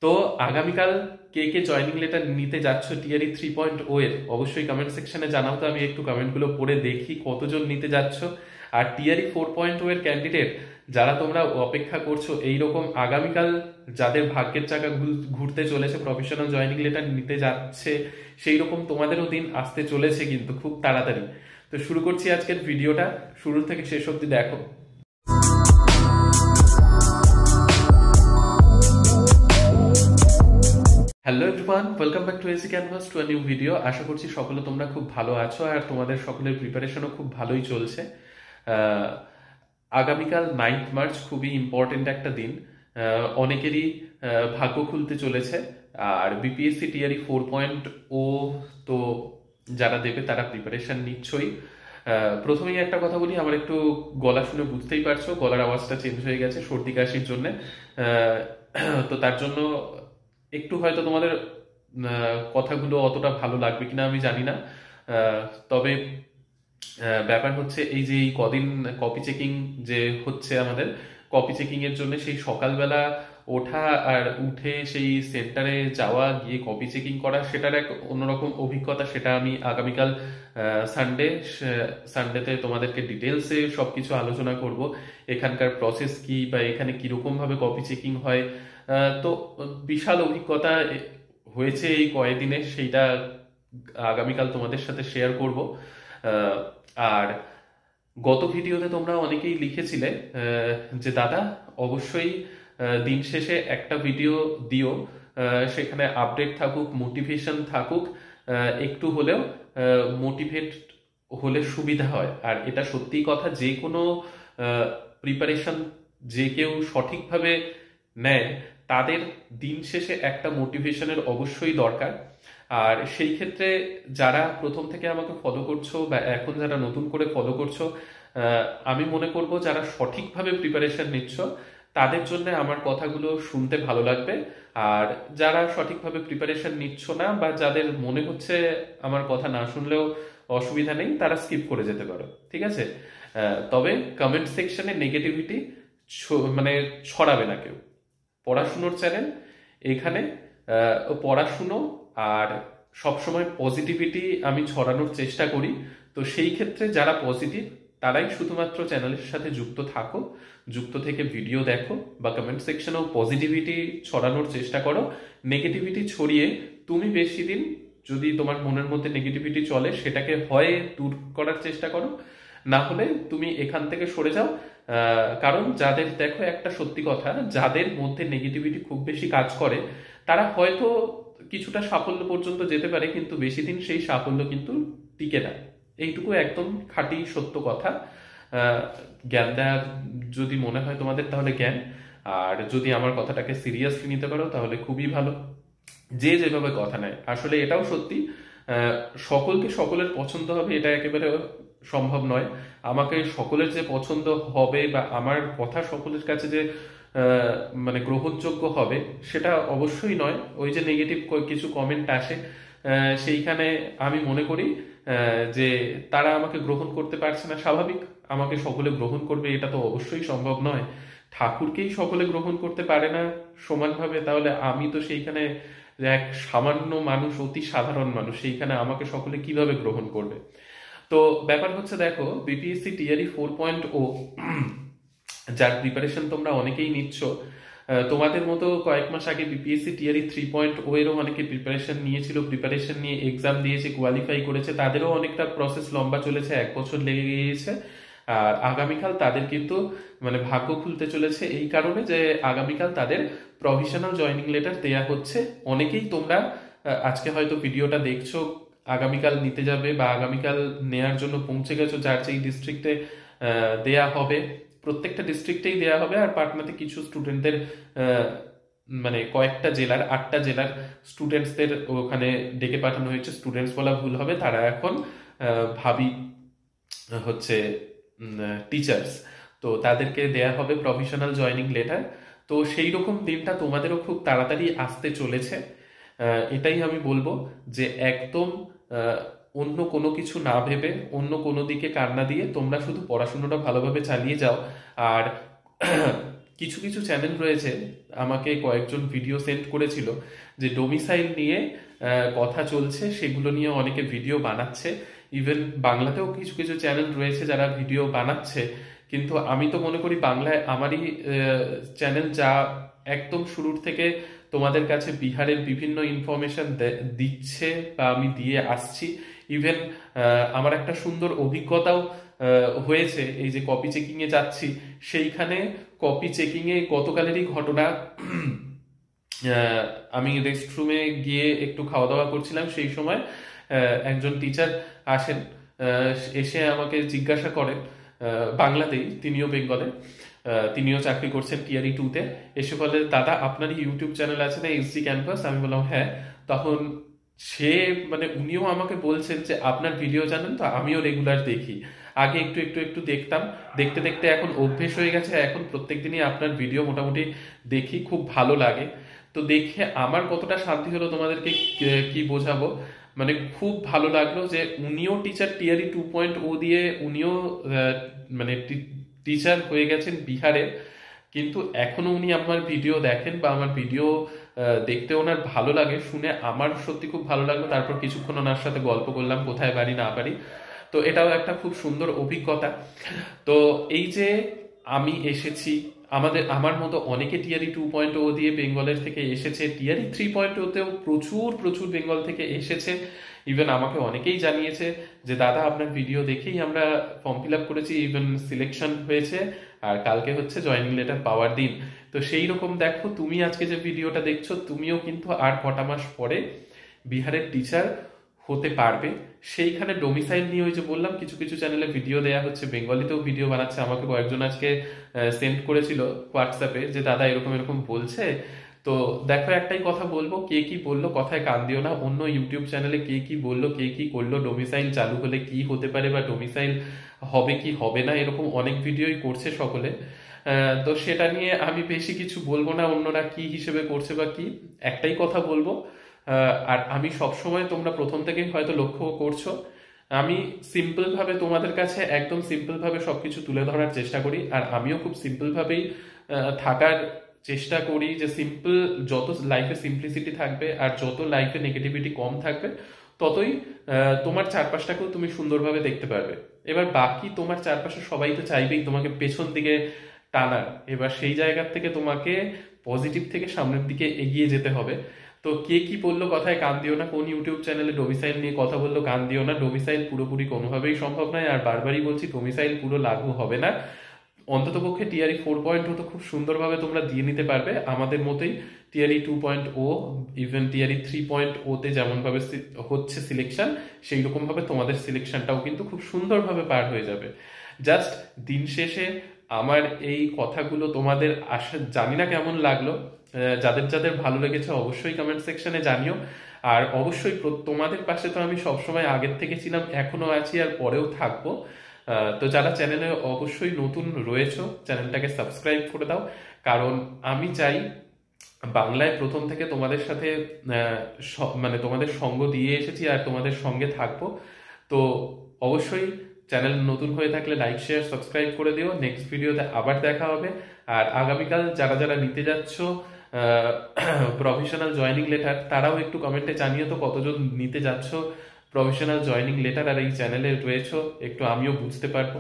তো আগামীকাল কে কে joining letter নিতে যাচ্ছ টিআরই 3.0 এর অবশ্যই কমেন্ট সেকশনে জানাও। তো আমি একটু কমেন্টগুলো পড়ে দেখি কতজন নিতে যাচ্ছ। আর টিআরই 4.0 এর ক্যান্ডিডেট যারা তোমরা অপেক্ষা করছো এইরকম আগামীকাল যাদের ভাগ্যের চাকা ঘুরতে চলেছে, প্রফেশনাল জয়নিং লেটার নিতে যাচ্ছে, সেই রকম তোমাদেরও দিন আসতে চলেছে কিন্তু খুব তাড়াতাড়ি। তো শুরু করছি আজকের ভিডিওটা, শুরু থেকে শেষ অবধি দেখো। Hello everyone, welcome back to AC canvas to a new video. আশা করছি সকলে তোমরা খুব ভালো আছো আর তোমাদের সকলের প্রিপারেশনও খুব ভালোই চলছে। আগামীকাল 9 মার্চ খুবই ইম্পর্টেন্ট একটা দিন, অনেকেরই ভাগ্য খুলতে চলেছে। আর বিপিএসসি টিআরই 4.0 তো যারা দেবে তারা প্রিপারেশন নিচ্ছই। প্রথমেই একটা কথা বলি, আমার একটু গলা শুনে বুঝতেই পারছো গলার আওয়াজটা চেঞ্জ হয়ে গেছে সর্দি কাশির জন্য। তো তার জন্য একটু হয়তো তোমাদের কথাগুলো অতটা ভালো লাগবে কিনা আমি জানি না। তবে ব্যাপার হচ্ছে এই যে এই কদিন কপি চেকিং যে হচ্ছে, আমাদের কপি চেকিং এর জন্য সেই সকালবেলা ওঠা আর উঠে সেই সেন্টারে যাওয়া, গিয়ে কপি চেকিং করা, সেটার এক অন্যরকম অভিজ্ঞতা। সেটা আমি আগামীকাল সানডেতে তোমাদেরকে ডিটেলসে সবকিছু আলোচনা করব। এখানকার প্রসেস কি বা এখানে কিরকম ভাবে কপি চেকিং হয়। তো বিশাল অভিজ্ঞতা হয়েছে এই কয়েকদিনে, সেইটা আগামীকাল তোমাদের সাথে শেয়ার করব। আর গত ভিডিওতে তোমরা অনেকেই লিখেছিলে যে দাদা অবশ্যই দিন শেষে একটা ভিডিও দিও, সেখানে আপডেট থাকুক, মোটিভেশন থাকুক, একটু হলেও মোটিভেট হলে সুবিধা হয়। আর এটা সত্যি কথা, যে কোনো প্রিপারেশন যে কেউ সঠিকভাবে নেয় তাদের দিন শেষে একটা মোটিভেশনের অবশ্যই দরকার। আর সেই ক্ষেত্রে যারা প্রথম থেকে আমাকে ফলো করছো বা এখন যারা নতুন করে ফলো করছো, আমি মনে করব যারা সঠিকভাবে প্রিপারেশন নিচ্ছ তাদের জন্য আমার কথাগুলো শুনতে ভালো লাগবে। আর যারা সঠিকভাবে প্রিপারেশন নিচ্ছ না বা যাদের মনে হচ্ছে আমার কথা না শুনলেও অসুবিধা নেই, তারা স্কিপ করে যেতে পারো, ঠিক আছে। তবে কমেন্ট সেকশনে নেগেটিভিটি মানে ছড়াবে না কেউ। পড়াশুনোর চ্যানেল এখানে, পড়াশুনো আর সবসময় পজিটিভিটি আমি ছড়ানোর চেষ্টা করি। তো সেই ক্ষেত্রে যারা পজিটিভ তারাই শুধুমাত্র চ্যানেলের সাথে যুক্ত থাকো, যুক্ত থেকে ভিডিও দেখো বা কমেন্ট সেকশনেও পজিটিভিটি ছড়ানোর চেষ্টা করো। নেগেটিভিটি ছড়িয়ে তুমি বেশি দিন, যদি তোমার মনের মধ্যে নেগেটিভিটি চলে সেটাকে হয় দূর করার চেষ্টা করো, না হলে তুমি এখান থেকে সরে যাও। কারণ যাদের, দেখো একটা সত্যি কথা, যাদের মধ্যে নেগেটিভিটি খুব বেশি কাজ করে তারা হয়তো কিছুটা সাফল্য পর্যন্ত যেতে পারে, কিন্তু বেশি দিন সেই সাফল্য কিন্তু টিকে না। এইটুকু একদম খাঁটি সত্য কথা। জ্ঞান দেওয়ার যদি মনে হয় তোমাদের তাহলে জ্ঞান, আর যদি আমার কথাটাকে সিরিয়াসলি নিতে পারো তাহলে খুবই ভালো। যে যেভাবে কথা নেয়, আসলে এটাও সত্যি, সকলকে সকলের পছন্দ হবে এটা একেবারে সম্ভব নয়। আমাকে সকলের যে পছন্দ হবে বা আমার কথা সকলের কাছে যে মানে গ্রহণযোগ্য হবে সেটা অবশ্যই নয়। ওই যে নেগেটিভ কিছু কমেন্ট আসে, সেইখানে আমি মনে করি যে তারা আমাকে গ্রহণ করতে পারছে না, স্বাভাবিক। আমাকে সকলে গ্রহণ করবে এটা তো অবশ্যই সম্ভব নয়। ঠাকুরকেই সকলে গ্রহণ করতে পারে না সমানভাবে, তাহলে আমি তো সেইখানে এক সামান্য মানুষ, অতি সাধারণ মানুষ, সেইখানে আমাকে সকলে কিভাবে গ্রহণ করবে। তো ব্যাপার হচ্ছে, দেখো বিপিএসসি টিআরই 4.0 যার প্রিপারেশন তোমরা অনেকেই নিচ্ছ, তোমাদের মতো কয়েক মাস আগে বিপিএসসি টিআরই 3.0 এরও অনেকে প্রিপারেশন নিয়েছিল, প্রিপারেশন নিয়ে এক্সাম দিয়েছে, কোয়ালিফাই করেছে, তাদেরও অনেকটা প্রসেস লম্বা চলেছে, 1 বছর লেগে গিয়েছে। আর আগামীকাল তাদের কিন্তু মানে ভাগ্য খুলতে চলেছে এই কারণে যে আগামীকাল তাদের প্রভিশনাল জয়নিং লেটার দেয়া হচ্ছে। অনেকেই তোমরা আজকে হয়তো ভিডিওটা দেখছো, আগামীকাল নিতে যাবে বা আগামীকাল নেয়ার জন্য পৌঁছে গেছো, যার যেই ডিস্ট্রিক্টে দেয়া হবে, প্রত্যেকটা ডিস্ট্রিক্টেই দেয়া হবে। আর পাটনাতে কিছু স্টুডেন্টদের মানে কয়েকটা জেলার, 8টা জেলার স্টুডেন্টসদের ওখানে ডেকে পাঠানো হয়েছে। স্টুডেন্টস বলা ভুল হবে, তারা এখন ভাবি হচ্ছে টিচার্স। তো তাদেরকে দেয়া হবে প্রভিশনাল জয়নিং লেটার। তো সেই রকম দিনটা তোমাদেরও খুব তাড়াতাড়ি আসতে চলেছে। এটাই আমি বলবো যে একদম অন্য কোনো কিছু না ভেবে, অন্য কোনো দিকে কান না দিয়ে তোমরা শুধু পড়াশোনাটা ভালোভাবে চালিয়ে যাও। আর কিছু কিছু চ্যানেল রয়েছে, আমাকে কয়েকজন ভিডিও সেন্ড করেছিল যে ডোমিসাইল নিয়ে কথা চলছে, সেগুলো নিয়ে অনেকে ভিডিও বানাচ্ছে। ইভেন বাংলাতেও কিছু কিছু চ্যানেল রয়েছে যারা ভিডিও বানাচ্ছে, কিন্তু আমি তো মনে করি বাংলায় আমারই চ্যানেল যা একদম শুরুর থেকে তোমাদের কাছে বিহারের বিভিন্ন ইনফরমেশন দিচ্ছে বা আমি দিয়ে আসছি। ইভেন আমার একটা সুন্দর অভিজ্ঞতাও হয়েছে, এই যে কপি চেকিং এ যাচ্ছি সেইখানে কপি চেকিং এ গতকালেরই ঘটনা। আমি রেস্টরুমে গিয়ে একটু খাওয়া দাওয়া করছিলাম, সেই সময় একজন টিচার আসেন, এসে আমাকে জিজ্ঞাসা করেন বাংলাতেই, তিনিও বেঙ্গলে, তিনিও চাকরি করছেন টিআরই 2-তে। এসে বলে, দাদা আপনারই ইউটিউব চ্যানেল আছে না, এসজি ক্যানভাস? আমি বললাম হ্যাঁ। তখন সে মানে উনিও আমাকে বলছেন যে আপনার ভিডিও জানেন তো, আমিও রেগুলার দেখি, আগে একটু একটু একটু দেখতাম, দেখতে দেখতে এখন অভ্যেস হয়ে গেছে, এখন প্রত্যেকদিনই আপনার ভিডিও মোটামুটি দেখি, খুব ভালো লাগে। তো দেখে আমার কতটা শান্তি হলো তোমাদেরকে কি বোঝাবো, মানে খুব ভালো লাগলো যে উনিও টিচার টিআরই 2.0 দিয়ে উনিও মানে টিচার হয়ে গেছেন বিহারে, কিন্তু এখনো উনি আমার ভিডিও দেখেন বা আমার ভিডিও দেখতে ওনার ভালো লাগে। শুনে আমার সত্যি খুব ভালো লাগলো। তারপর কিছুক্ষণ ওনার সাথে গল্প করলাম, কোথায় বাড়ি না বাড়ি। তো এটাও একটা খুব সুন্দর অভিজ্ঞতা। তো এই যে আমি এসেছি, আমার মতো অনেকে টিআরই 2.0 দিয়ে বেঙ্গলের থেকে এসেছে, টিআরই 3.0তেও প্রচুর প্রচুর বেঙ্গল থেকে এসেছে। ইভেন আমাকে অনেকেই জানিয়েছে যে দাদা আপনার ভিডিও দেখেই আমরা ফর্ম ফিল আপ করেছি, ইভেন সিলেকশন হয়েছে, আর কালকে হচ্ছে জয়েনিং লেটার পাওয়ার দিন। তো সেই রকম দেখো, তুমি আজকে যে ভিডিওটা দেখছো, তুমিও কিন্তু আর কটা মাস পরে বিহারের টিচার হতে পারবে। সেইখানে ডোমিসাইল নিয়ে ওই যে বললাম কিছু কিছু চ্যানেলে ভিডিও দেয়া হচ্ছে, বেঙ্গলিতেও ভিডিও বানাচ্ছে। আমাকে কয়েকজন আজকে সেন্ড করেছিল হোয়াটসঅ্যাপে যে দাদা এরকম এরকম বলছে। তো দেখো, একটাই কথা বলবো, কে কি বললো কথায় কান দিও না। অন্য ইউটিউব চ্যানেলে কে কি বললো, কে কি করলো, ডোমিসাইল চালু হলে কি হতে পারে বা ডোমিসাইল হবে কি হবে না, এরকম অনেক ভিডিওই করছে সকলে। তো সেটা নিয়ে আমি বেশি কিছু বলবো না, অন্যরা কি হিসেবে করছে বা কি, একটাই কথা বলবো। আর আমি সবসময়, তোমরা প্রথম থেকেই হয়তো লক্ষ্য করছো, আমি সিম্পল ভাবে তোমাদের কাছে একদম সিম্পল ভাবে সবকিছু তুলে ধরার চেষ্টা করি। আর আমিও খুব সিম্পল ভাবেই থাকার চেষ্টা করি, যে সিম্পল, যত লাইফে সিম্পলিসিটি থাকবে আর যত লাইফে নেগেটিভিটি কম থাকবে, ততই তোমার চারপাশটাকেও তুমি সুন্দরভাবে দেখতে পারবে। এবার বাকি তোমার চারপাশে সবাই তো চাইবেই তোমাকে পেছন দিকে টানার, এবার সেই জায়গা থেকে তোমাকে পজিটিভ থেকে সামনের দিকে এগিয়ে যেতে হবে। তো কে কি বললো কথায় কান দিও না, কোন ইউটিউব চ্যানেলে ডোমিসাইল নিয়ে কথা বললো কান দিও না। ডোমিসাইল পুরোপুরি কোনোভাবেই সম্ভব নয়, আর বারবারই বলছি ডোমিসাইল পুরো লাগু হবে না। অন্তত পক্ষে টিআরই 4.0 তো খুব সুন্দরভাবে তোমরা দিয়ে নিতে পারবে আমাদের মতোই। টিআরই 2.0, ইভেন টিআরই 3.0তে যেমন ভাবে হচ্ছে সিলেকশন, সেই রকম ভাবে তোমাদের সিলেকশনটাও কিন্তু খুব সুন্দরভাবে পার হয়ে যাবে। জাস্ট দিন শেষে আমার এই কথাগুলো তোমাদের জানি না কেমন লাগলো, যাদের যাদের ভালো লেগেছে অবশ্যই কমেন্ট সেকশনে জানিও। আর অবশ্যই তোমাদের পাশে তো আমি সবসময় আগের থেকে ছিলাম, এখনো আছি, আর পরেও থাকবো। তো যারা চ্যানেলে অবশ্যই নতুন রয়েছো, চ্যানেলটাকে সাবস্ক্রাইব করে দাও, কারণ আমি চাই বাংলায় প্রথম থেকে তোমাদের সাথে মানে তোমাদের সঙ্গ দিয়ে এসেছি আর তোমাদের সঙ্গে থাকবো। তো অবশ্যই চ্যানেল নতুন হয়ে থাকলে লাইক শেয়ার সাবস্ক্রাইব করে দিও। নেক্সট ভিডিওতে আবার দেখা হবে। আর আগামীকাল যারা যারা নিতে যাচ্ছ প্রফেশনাল জয়েনিং লেটার, তারাও একটু কমেন্টে জানিও তো কতজন নিতে যাচ্ছ প্রফেশনাল জয়েনিং লেটার, আর এই চ্যানেলে রয়েছে, একটু আমিও বুঝতে পারবো।